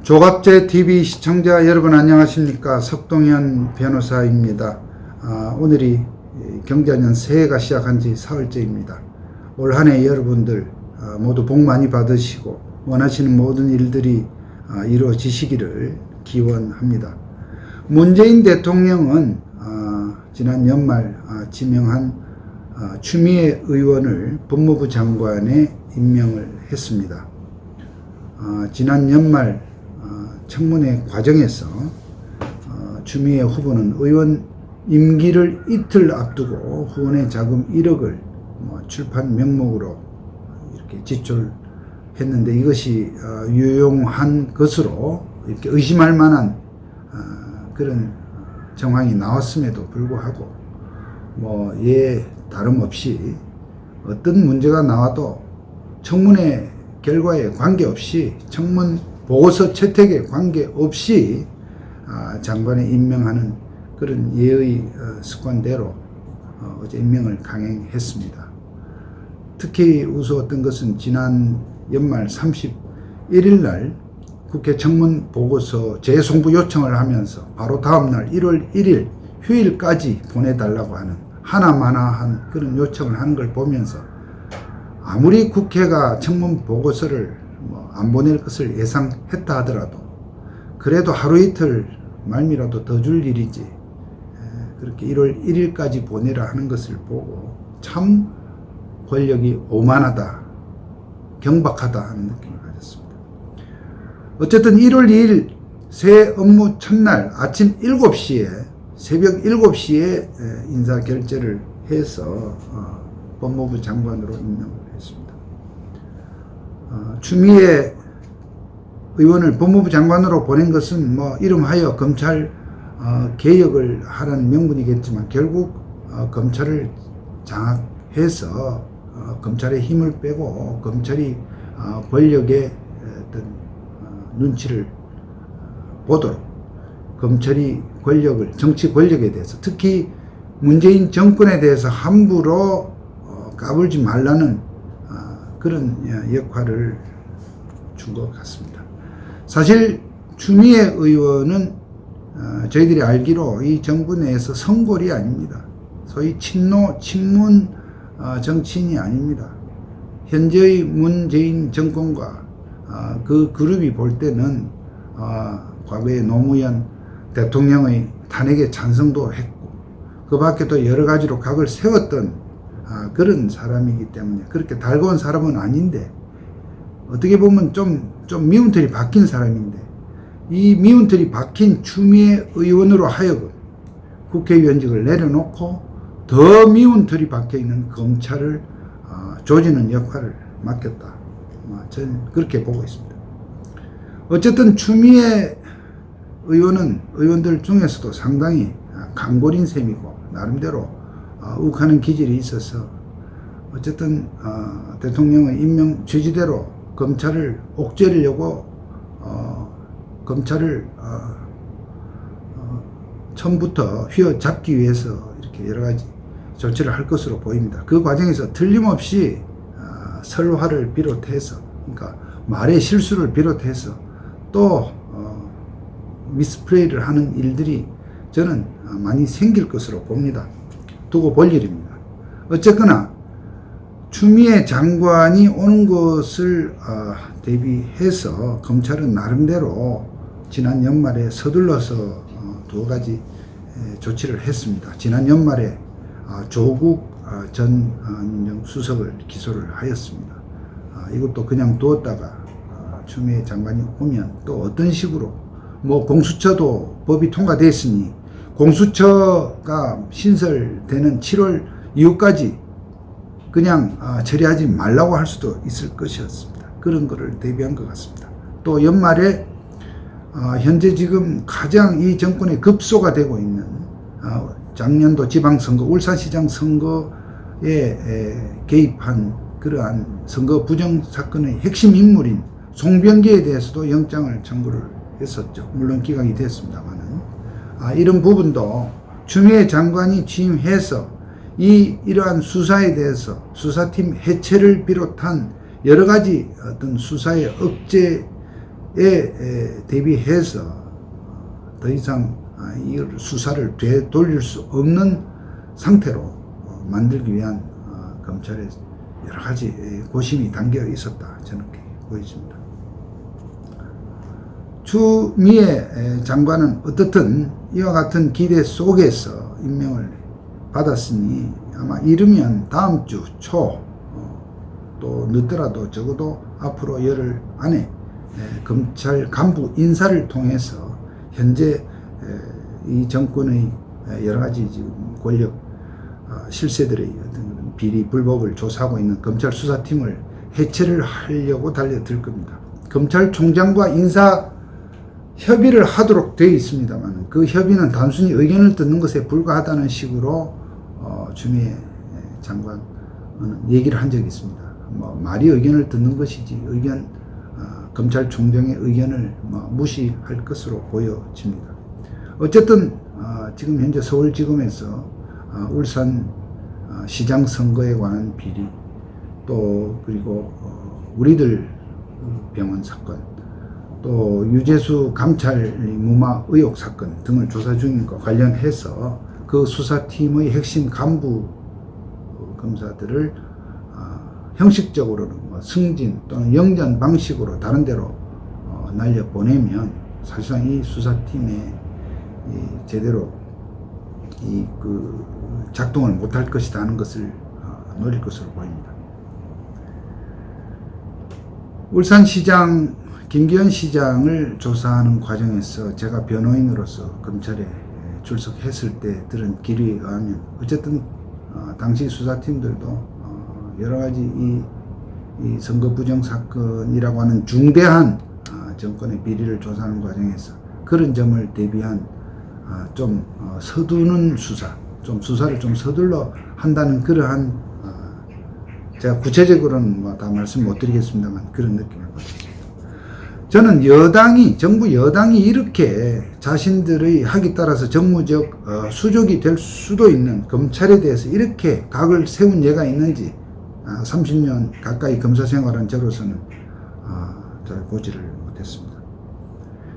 조갑제 TV 시청자 여러분 안녕하십니까? 석동현 변호사입니다. 오늘이 경자년 새해가 시작한 지 사흘째입니다. 올 한 해 여러분들 모두 복 많이 받으시고 원하시는 모든 일들이 이루어지시기를 기원합니다. 문재인 대통령은 지난 연말 지명한 추미애 의원을 법무부 장관에 임명을 했습니다. 지난 연말 청문회 과정에서 추미애 후보는 의원 임기를 이틀 앞두고 후원의 자금 1억을 출판 명목으로 이렇게 지출했는데 이것이 유용한 것으로 이렇게 의심할 만한 그런 정황이 나왔음에도 불구하고 다름없이 어떤 문제가 나와도 청문회 결과에 관계없이 청문 보고서 채택에 관계없이 장관에 임명하는 그런 예의 습관대로 어제 임명을 강행했습니다. 특히 우스웠던 것은 지난 연말 31일 날 국회 청문 보고서 재송부 요청을 하면서 바로 다음날 1월 1일 휴일까지 보내달라고 하는 하나마나한 그런 요청을 하는 걸 보면서 아무리 국회가 청문 보고서를 안 보낼 것을 예상했다 하더라도 그래도 하루 이틀 말미라도 더 줄 일이지 그렇게 1월 1일까지 보내라 하는 것을 보고 참 권력이 오만하다, 경박하다 하는 느낌을 가졌습니다. 어쨌든 1월 2일 새 업무 첫날 아침 7시에 새벽 7시에 인사 결재를 해서 법무부 장관으로 임명을 했습니다. 추미애 의원을 법무부 장관으로 보낸 것은 이름하여 검찰 개혁을 하라는 명분이겠지만 결국 검찰을 장악해서 검찰의 힘을 빼고 검찰이 권력의 어떤 눈치를 보도록 검찰이 권력을 정치 권력에 대해서 특히 문재인 정권에 대해서 함부로 까불지 말라는 그런 역할을 준 것 같습니다. 사실 추미애 의원은 저희들이 알기로 이 정부 내에서 성골이 아닙니다. 소위 친문 정치인이 아닙니다. 현재의 문재인 정권과 그 그룹이 볼 때는 과거에 노무현 대통령의 탄핵에 찬성도 했고 그 밖에도 여러 가지로 각을 세웠던 그런 사람이기 때문에 그렇게 달가운 사람은 아닌데 어떻게 보면 좀 미운 털이 박힌 사람인데 이 미운 털이 박힌 추미애 의원으로 하여금 국회의원직을 내려놓고 더 미운 털이 박혀있는 검찰을 조지는 역할을 맡겼다. 저는 그렇게 보고 있습니다. 어쨌든 추미애 의원은 의원들 중에서도 상당히 강골인 셈이고 나름대로 욱하는 기질이 있어서 어쨌든 대통령의 임명 취지대로 검찰을 옥죄려고 검찰을 처음부터 휘어잡기 위해서 이렇게 여러 가지 조치를 할 것으로 보입니다. 그 과정에서 틀림없이 설화를 비롯해서 그러니까 말의 실수를 비롯해서 또 미스플레이를 하는 일들이 저는 많이 생길 것으로 봅니다. 두고 볼 일입니다. 어쨌거나 추미애 장관이 오는 것을 대비해서 검찰은 나름대로 지난 연말에 서둘러서 두 가지 조치를 했습니다. 지난 연말에 조국 전 민정수석을 기소를 하였습니다. 이것도 그냥 두었다가 추미애 장관이 오면 또 어떤 식으로 공수처도 법이 통과됐으니 공수처가 신설되는 7월 이후까지 그냥 처리하지 말라고 할 수도 있을 것이었습니다. 그런 거를 대비한 것 같습니다. 또 연말에 현재 지금 가장 이 정권에 급소가 되고 있는 작년도 지방선거 울산시장 선거에 개입한 그러한 선거 부정 사건의 핵심 인물인 송병기에 대해서도 영장을 청구를 했었죠. 물론 기각이 됐습니다만은 이런 부분도 추미애 장관이 취임해서 이러한 수사에 대해서 수사팀 해체를 비롯한 여러 가지 어떤 수사의 억제에 대비해서 더 이상 이 수사를 되돌릴 수 없는 상태로 만들기 위한 검찰의 여러 가지 고심이 담겨 있었다, 저는 그렇게 보여집니다. 추미애 장관은 어떻든 이와 같은 기대 속에서 임명을 받았으니 아마 이르면 다음 주 초, 또 늦더라도 적어도 앞으로 열흘 안에 검찰 간부 인사를 통해서 현재 이 정권의 여러 가지 지금 권력 실세들의 어떤 비리 불법을 조사하고 있는 검찰 수사팀을 해체를 하려고 달려들 겁니다. 검찰총장과 인사 협의를 하도록 되어 있습니다만 그 협의는 단순히 의견을 듣는 것에 불과하다는 식으로 추미애 장관은 얘기를 한 적이 있습니다. 말이 의견을 듣는 것이지 검찰총장의 의견을 무시할 것으로 보여집니다. 어쨌든 지금 현재 서울지검에서 울산 시장 선거에 관한 비리, 또 그리고 우리들 병원 사건, 또 유재수 감찰 무마 의혹 사건 등을 조사 중인 것과 관련해서 그 수사팀의 핵심 간부 검사들을 형식적으로는 승진 또는 영전 방식으로 다른 데로 날려보내면 사실상 이 수사팀에 제대로 작동을 못할 것이다 하는 것을 노릴 것으로 보입니다. 울산시장 김기현 시장을 조사하는 과정에서 제가 변호인으로서 검찰에 출석했을 때 들은 기류에 의하면 어쨌든 당시 수사팀들도 여러 가지 이 선거 부정 사건이라고 하는 중대한 정권의 비리를 조사하는 과정에서 그런 점을 대비한 좀 서두는 수사를 좀 서둘러 한다는 그러한 제가 구체적으로는 다 말씀 못 드리겠습니다만 그런 느낌을 받았습니다. 저는 정부 여당이 이렇게 자신들의 학에 따라서 정무적 수족이 될 수도 있는 검찰에 대해서 이렇게 각을 세운 예가 있는지 30년 가까이 검사 생활한 저로서는 잘 보지를 못했습니다.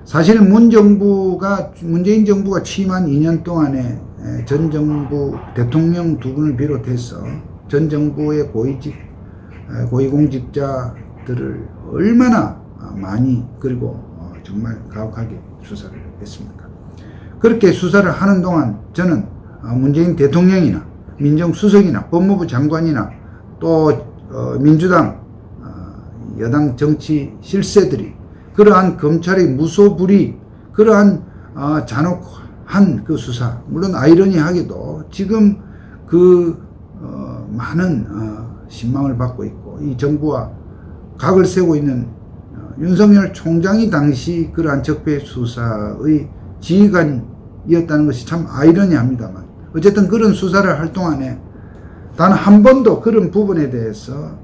사실 문재인 정부가 취임한 2년 동안에 전 정부 대통령 두 분을 비롯해서 전 정부의 고위공직자들을 얼마나 많이 그리고 정말 가혹하게 수사를 했습니까? 그렇게 수사를 하는 동안 저는 문재인 대통령이나 민정수석이나 법무부 장관이나 또 민주당 여당 정치 실세들이 그러한 검찰의 무소불위 그러한 잔혹한 그 수사, 물론 아이러니하게도 지금 많은 신망을 받고 있고 이 정부와 각을 세우고 있는 윤석열 총장이 당시 그러한 적폐 수사의 지휘관이었다는 것이 참 아이러니합니다만 어쨌든 그런 수사를 할 동안에 단 한 번도 그런 부분에 대해서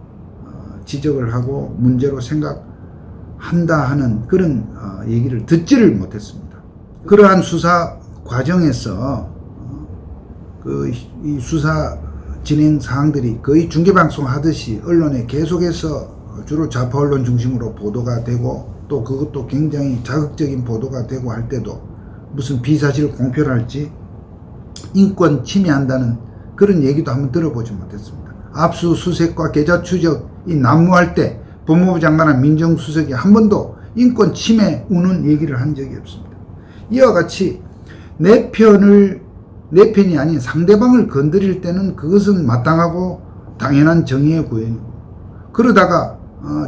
지적을 하고 문제로 생각한다 하는 그런 얘기를 듣지를 못했습니다. 그러한 수사 과정에서 이 수사 진행 사항들이 거의 중계방송 하듯이 언론에 계속해서 주로 좌파 언론 중심으로 보도가 되고 또 그것도 굉장히 자극적인 보도가 되고 할 때도 무슨 비사실 공표를 할지 인권 침해한다는 그런 얘기도 한번 들어보지 못했습니다. 압수수색과 계좌 추적이 난무할 때 법무부 장관과 민정수석이 한 번도 인권 침해 우는 얘기를 한 적이 없습니다. 이와 같이 내 편이 아닌 상대방을 건드릴 때는 그것은 마땅하고 당연한 정의의 구현이고 그러다가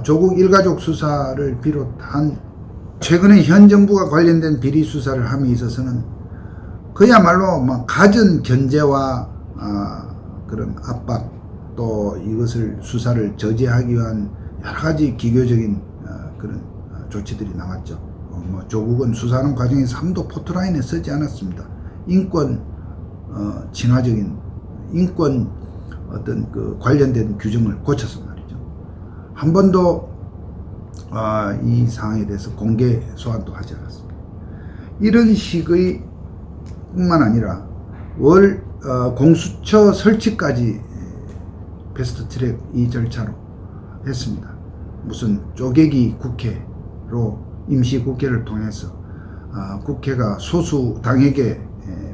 조국 일가족 수사를 비롯한 최근에 현 정부가 관련된 비리 수사를 함에 있어서는 그야말로 갖은 견제와 그런 압박 또 이것을 수사를 저지하기 위한 여러 가지 기교적인 그런 조치들이 나왔죠. 조국은 수사하는 과정에서 한도 포토라인에 쓰지 않았습니다. 인권 친화적인 인권 어떤 관련된 규정을 고쳐서 말이죠. 한 번도 이 사항에 대해서 공개 소환도 하지 않았습니다. 이런 식의 뿐만 아니라 공수처 설치까지 패스트트랙 이 절차로 했습니다. 무슨 쪼개기 국회로 임시국회를 통해서 국회가 소수 당에게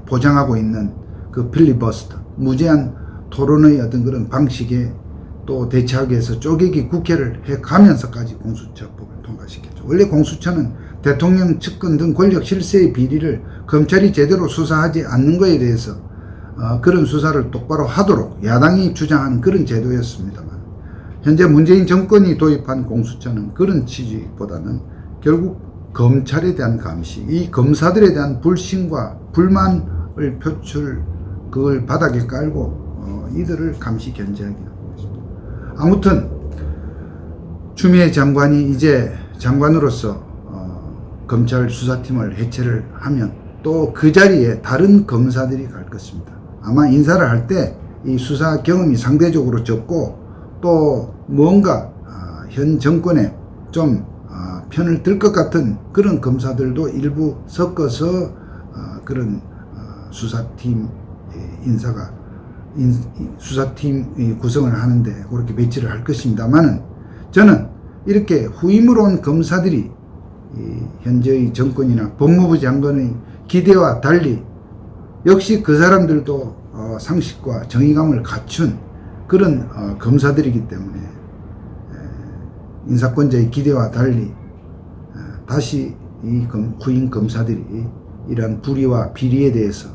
보장하고 있는 그 필리버스터, 무제한 토론의 어떤 그런 방식에 또 대처하기 위해서 쪼개기 국회를 해가면서까지 공수처법을 통과시켰죠. 원래 공수처는 대통령 측근 등 권력 실세의 비리를 검찰이 제대로 수사하지 않는 것에 대해서 그런 수사를 똑바로 하도록 야당이 주장한 그런 제도였습니다만, 현재 문재인 정권이 도입한 공수처는 그런 취지보다는 결국 검찰에 대한 감시, 이 검사들에 대한 불신과 불만을 그걸 바닥에 깔고 이들을 감시 견제하기 하고 있습니다. 아무튼 추미애 장관이 이제 장관으로서 검찰 수사팀을 해체를 하면 또 그 자리에 다른 검사들이 갈 것입니다. 아마 인사를 할 때 이 수사 경험이 상대적으로 적고 또 뭔가 현 정권에 좀 편을 들 것 같은 그런 검사들도 일부 섞어서 그런 수사팀 인사가 수사팀 구성을 하는데 그렇게 배치를 할 것입니다만은, 저는 이렇게 후임으로 온 검사들이 현재의 정권이나 법무부 장관의 기대와 달리 역시 그 사람들도 상식과 정의감을 갖춘 그런 검사들이기 때문에 인사권자의 기대와 달리 다시 이 후임 검사들이 이러한 불의와 비리에 대해서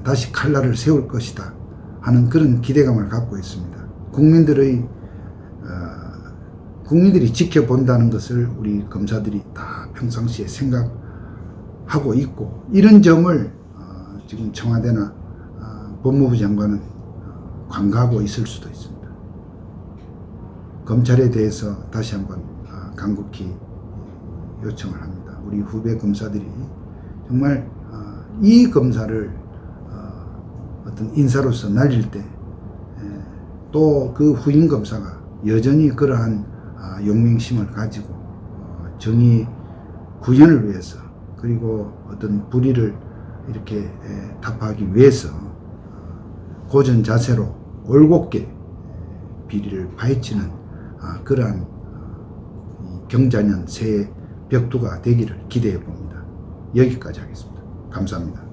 다시 칼날을 세울 것이다 하는 그런 기대감을 갖고 있습니다. 국민들이 지켜본다는 것을 우리 검사들이 다 평상시에 생각하고 있고, 이런 점을 지금 청와대나 법무부 장관은 관가하고 있을 수도 있습니다. 검찰에 대해서 다시 한번 간곡히 요청을 합니다. 우리 후배 검사들이 정말 이 검사를 어떤 인사로서 날릴 때 또 그 후임 검사가 여전히 그러한 용맹심을 가지고 정의 구현을 위해서, 그리고 어떤 불의를 이렇게 타파하기 위해서 고전 자세로 올곧게 비리를 파헤치는 그러한 경자년 새해 벽두가 되기를 기대해 봅니다. 여기까지 하겠습니다. 감사합니다.